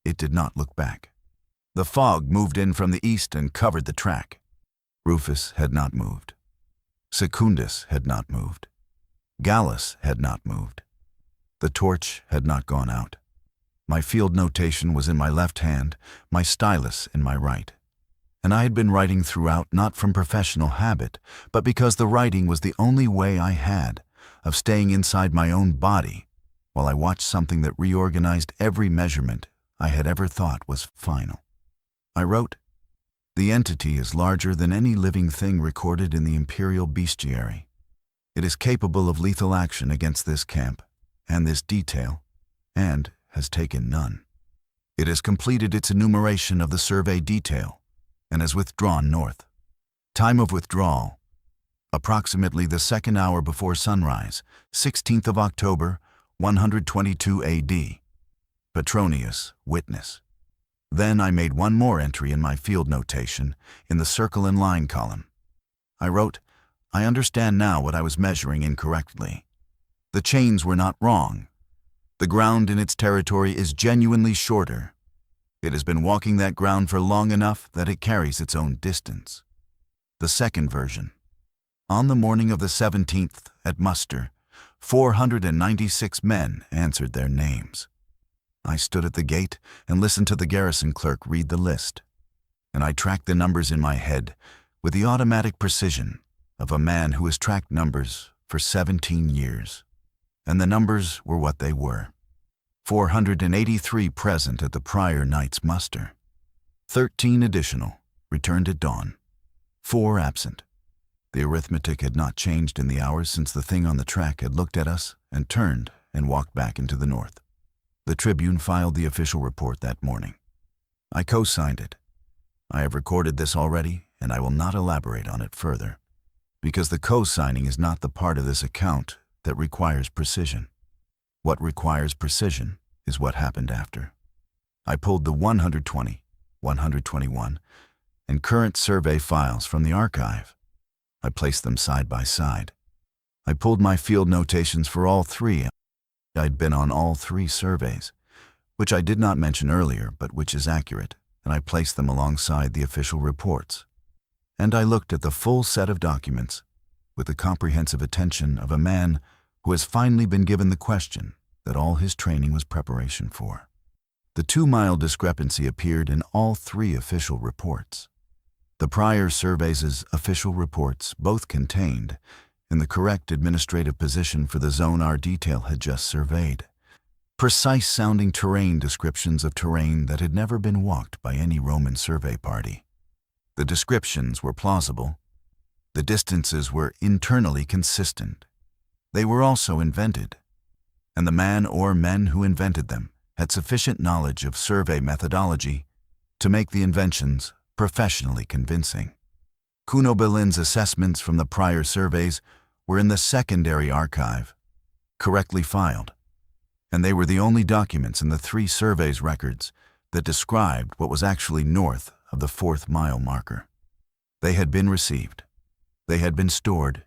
S1: It did not look back. The fog moved in from the east and covered the track. Rufus had not moved. Secundus had not moved. Gallus had not moved. The torch had not gone out. My field notation was in my left hand, my stylus in my right. And I had been writing throughout not from professional habit, but because the writing was the only way I had of staying inside my own body while I watched something that reorganized every measurement I had ever thought was final. I wrote, "The entity is larger than any living thing recorded in the imperial bestiary. It is capable of lethal action against this camp and this detail, and has taken none. It has completed its enumeration of the survey detail and has withdrawn north. Time of withdrawal, approximately the second hour before sunrise, 16th of October, 122 AD. Petronius, witness." Then I made one more entry in my field notation in the circle and line column. I wrote, "I understand now what I was measuring incorrectly. The chains were not wrong. The ground in its territory is genuinely shorter. It has been walking that ground for long enough that it carries its own distance." The second version. On the morning of the 17th, at muster, 496 men answered their names. I stood at the gate and listened to the garrison clerk read the list, and I tracked the numbers in my head with the automatic precision of a man who has tracked numbers for 17 years. And the numbers were what they were. 483 present at the prior night's muster. 13 additional returned at dawn. 4 absent. The arithmetic had not changed in the hours since the thing on the track had looked at us and turned and walked back into the north. The Tribune filed the official report that morning. I co-signed it. I have recorded this already, and I will not elaborate on it further, because the co-signing is not the part of this account that requires precision. What requires precision is what happened after. I pulled the 120, 121, and current survey files from the archive. I placed them side by side. I pulled my field notations for all 3. I'd been on all 3 surveys, which I did not mention earlier, but which is accurate, and I placed them alongside the official reports. And I looked at the full set of documents with the comprehensive attention of a man who has finally been given the question that all his training was preparation for. The 2-mile discrepancy appeared in all 3 official reports. The prior surveys' official reports both contained, in the correct administrative position for the zone our detail had just surveyed, precise-sounding terrain descriptions of terrain that had never been walked by any Roman survey party. The descriptions were plausible. The distances were internally consistent. They were also invented, and the man or men who invented them had sufficient knowledge of survey methodology to make the inventions professionally convincing. Cunobelin's assessments from the prior surveys were in the secondary archive, correctly filed, and they were the only documents in the 3 surveys records that described what was actually north of the 4th mile marker. They had been received. They had been stored.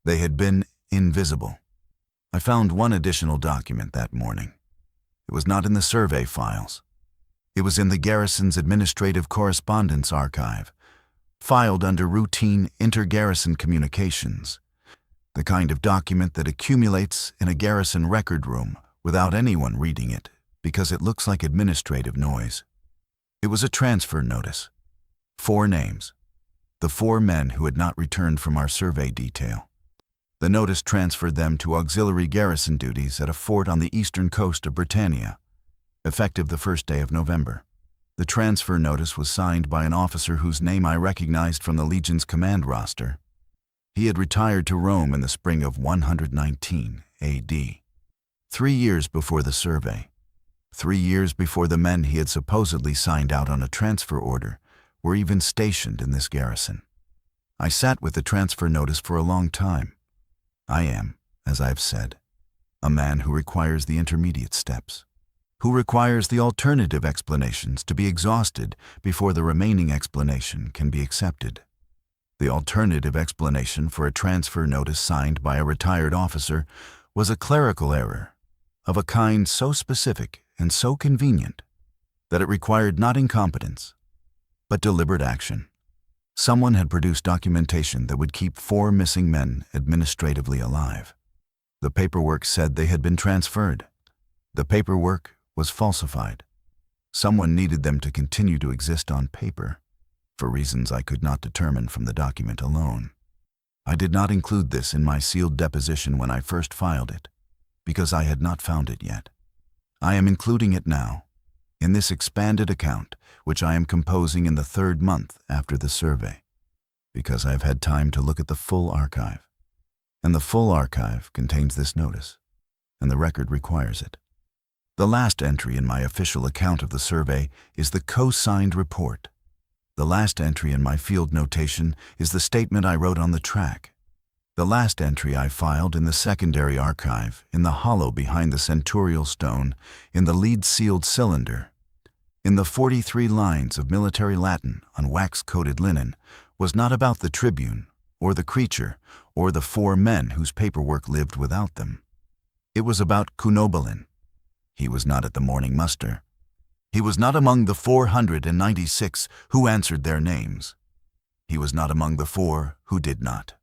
S1: They had been invisible. I found one additional document that morning. It was not in the survey files. It was in the garrison's administrative correspondence archive, filed under routine inter-garrison communications, the kind of document that accumulates in a garrison record room without anyone reading it because it looks like administrative noise. It was a transfer notice. 4 names. The 4 men who had not returned from our survey detail. The notice transferred them to auxiliary garrison duties at a fort on the eastern coast of Britannia, effective the 1st day of November. The transfer notice was signed by an officer whose name I recognized from the Legion's command roster. He had retired to Rome in the spring of 119 A.D., 3 years before the survey. 3 years before the men he had supposedly signed out on a transfer order were even stationed in this garrison. I sat with the transfer notice for a long time. I am, as I've said, a man who requires the intermediate steps, who requires the alternative explanations to be exhausted before the remaining explanation can be accepted. The alternative explanation for a transfer notice signed by a retired officer was a clerical error of a kind so specific and so convenient that it required not incompetence, but deliberate action. Someone had produced documentation that would keep 4 missing men administratively alive. The paperwork said they had been transferred. The paperwork was falsified. Someone needed them to continue to exist on paper, for reasons I could not determine from the document alone. I did not include this in my sealed deposition when I first filed it, because I had not found it yet. I am including it now, in this expanded account, which I am composing in the 3rd month after the survey, because I have had time to look at the full archive. And the full archive contains this notice, and the record requires it. The last entry in my official account of the survey is the co-signed report. The last entry in my field notation is the statement I wrote on the track. The last entry I filed in the secondary archive, in the hollow behind the centurial stone, in the lead-sealed cylinder, in the 43 lines of military Latin on wax-coated linen, was not about the Tribune, or the creature, or the 4 men whose paperwork lived without them. It was about Cunobelin. He was not at the morning muster. He was not among the 496 who answered their names. He was not among the 4 who did not.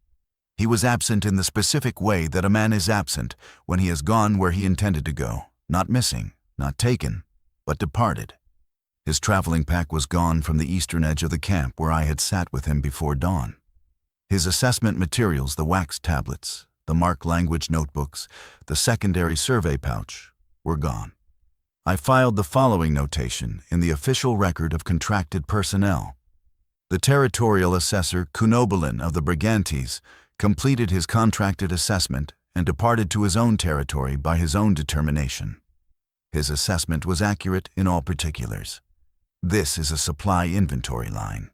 S1: He was absent in the specific way that a man is absent when he has gone where he intended to go, not missing, not taken, but departed. His traveling pack was gone from the eastern edge of the camp where I had sat with him before dawn. His assessment materials, the wax tablets, the mark language notebooks, the secondary survey pouch, were gone. I filed the following notation in the official record of contracted personnel. The territorial assessor Cunobelin of the Brigantes completed his contracted assessment and departed to his own territory by his own determination. His assessment was accurate in all particulars. This is a supply inventory line.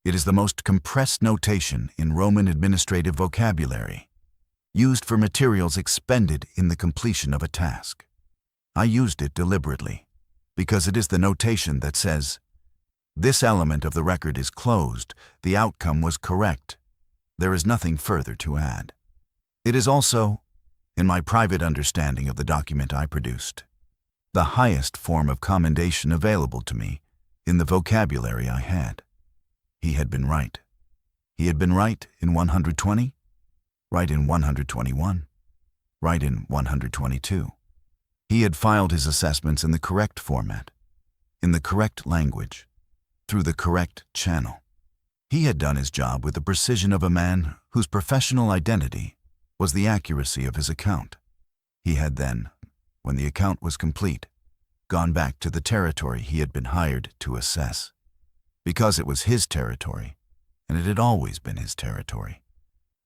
S1: It is the most compressed notation in Roman administrative vocabulary, used for materials expended in the completion of a task. I used it deliberately, because it is the notation that says, "This element of the record is closed, the outcome was correct. There is nothing further to add." It is also, in my private understanding of the document I produced, the highest form of commendation available to me in the vocabulary I had. He had been right. He had been right in 120, right in 121, right in 122. He had filed his assessments in the correct format, in the correct language, through the correct channel. He had done his job with the precision of a man whose professional identity was the accuracy of his account. He had then, when the account was complete, gone back to the territory he had been hired to assess, because it was his territory, and it had always been his territory,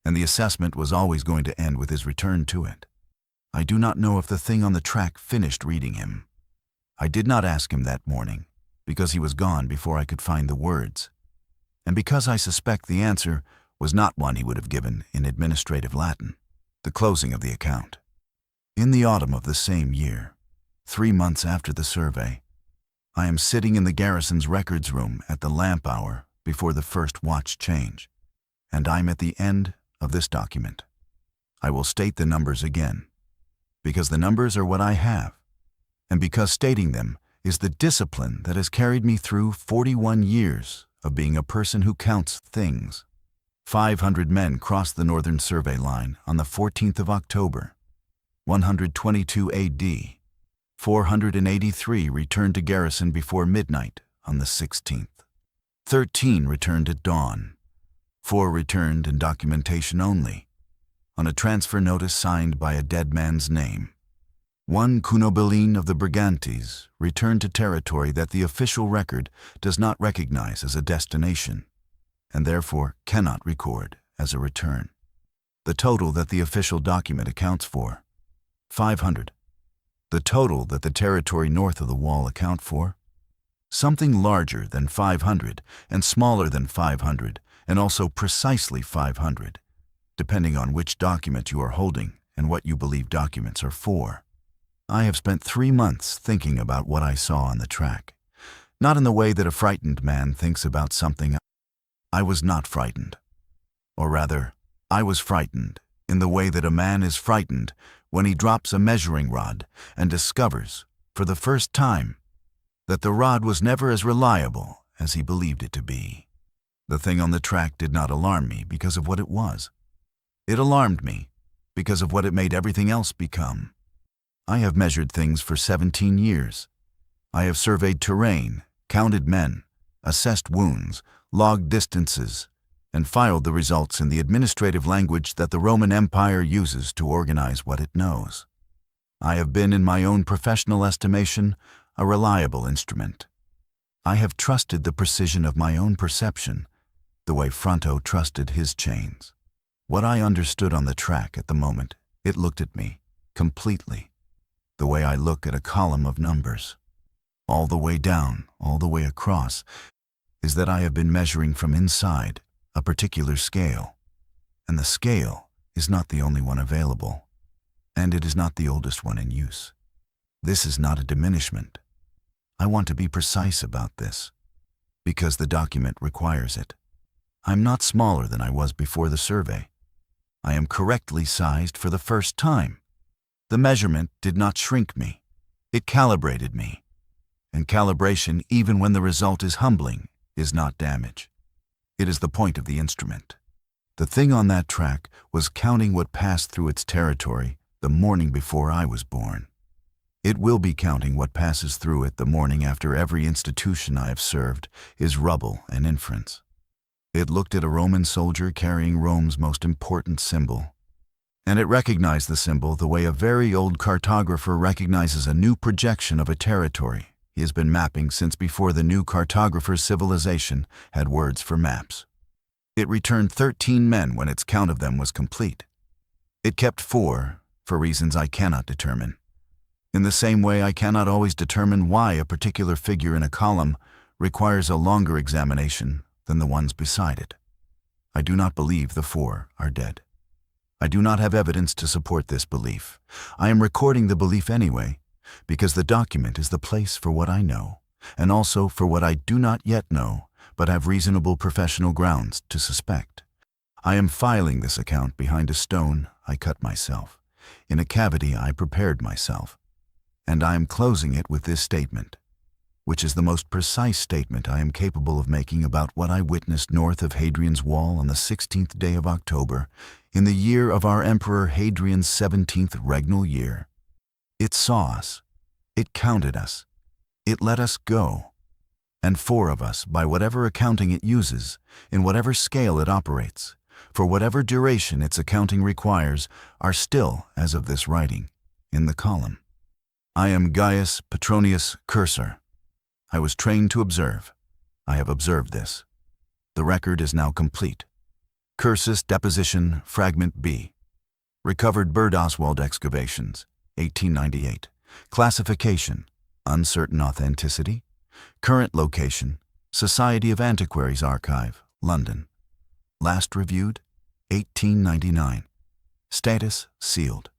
S1: and the assessment was always going to end with his return to it. I do not know if the thing on the track finished reading him. I did not ask him that morning, because he was gone before I could find the words, and because I suspect the answer was not one he would have given in administrative Latin, the closing of the account. In the autumn of the same year, 3 months after the survey, I am sitting in the garrison's records room at the lamp hour before the first watch change, and I'm at the end of this document. I will state the numbers again, because the numbers are what I have, and because stating them is the discipline that has carried me through 41 years of being a person who counts things. 500 men crossed the northern survey line on the 14th of October, 122 AD. 483 returned to garrison before midnight on the 16th. 13 returned at dawn. 4 returned in documentation only, on a transfer notice signed by a dead man's name. 1 Cunobelin of the Brigantes returned to territory that the official record does not recognize as a destination, and therefore cannot record as a return. The total that the official document accounts for, 500. The total that the territory north of the wall account for, something larger than 500 and smaller than 500, and also precisely 500, depending on which document you are holding and what you believe documents are for. I have spent 3 months thinking about what I saw on the track, not in the way that a frightened man thinks about something. I was not frightened. Or rather, I was frightened in the way that a man is frightened when he drops a measuring rod and discovers, for the first time, that the rod was never as reliable as he believed it to be. The thing on the track did not alarm me because of what it was. It alarmed me because of what it made everything else become. I have measured things for 17 years. I have surveyed terrain, counted men, assessed wounds, logged distances, and filed the results in the administrative language that the Roman Empire uses to organize what it knows. I have been, in my own professional estimation, a reliable instrument. I have trusted the precision of my own perception, the way Fronto trusted his chains. What I understood on the track at the moment, it looked at me, completely, the way I look at a column of numbers. All the way down, all the way across, is that I have been measuring from inside a particular scale, and the scale is not the only one available, and it is not the oldest one in use. This is not a diminishment. I want to be precise about this, because the document requires it. I'm not smaller than I was before the survey. I am correctly sized for the first time. The measurement did not shrink me. It calibrated me. And calibration, even when the result is humbling, is not damage. It is the point of the instrument. The thing on that track was counting what passed through its territory the morning before I was born. It will be counting what passes through it the morning after every institution I have served is rubble and inference. It looked at a Roman soldier carrying Rome's most important symbol, and it recognized the symbol the way a very old cartographer recognizes a new projection of a territory he has been mapping since before the new cartographer's civilization had words for maps. It returned 13 men when its count of them was complete. It kept 4, for reasons I cannot determine. In the same way, I cannot always determine why a particular figure in a column requires a longer examination than the ones beside it. I do not believe the 4 are dead. I do not have evidence to support this belief. I am recording the belief anyway, because the document is the place for what I know, and also for what I do not yet know, but have reasonable professional grounds to suspect. I am filing this account behind a stone I cut myself, in a cavity I prepared myself, and I am closing it with this statement, which is the most precise statement I am capable of making about what I witnessed north of Hadrian's wall on the 16th day of October, in the year of our Emperor Hadrian's 17th regnal year. It saw us, it counted us, it let us go, and 4 of us, by whatever accounting it uses, in whatever scale it operates, for whatever duration its accounting requires, are still, as of this writing, in the column. I am Gaius Petronius Cursor. I was trained to observe. I have observed this. The record is now complete. Cursus Deposition Fragment B. Recovered Oswald excavations, 1898. Classification, uncertain authenticity. Current location, Society of Antiquaries Archive, London. Last reviewed, 1899. Status, sealed.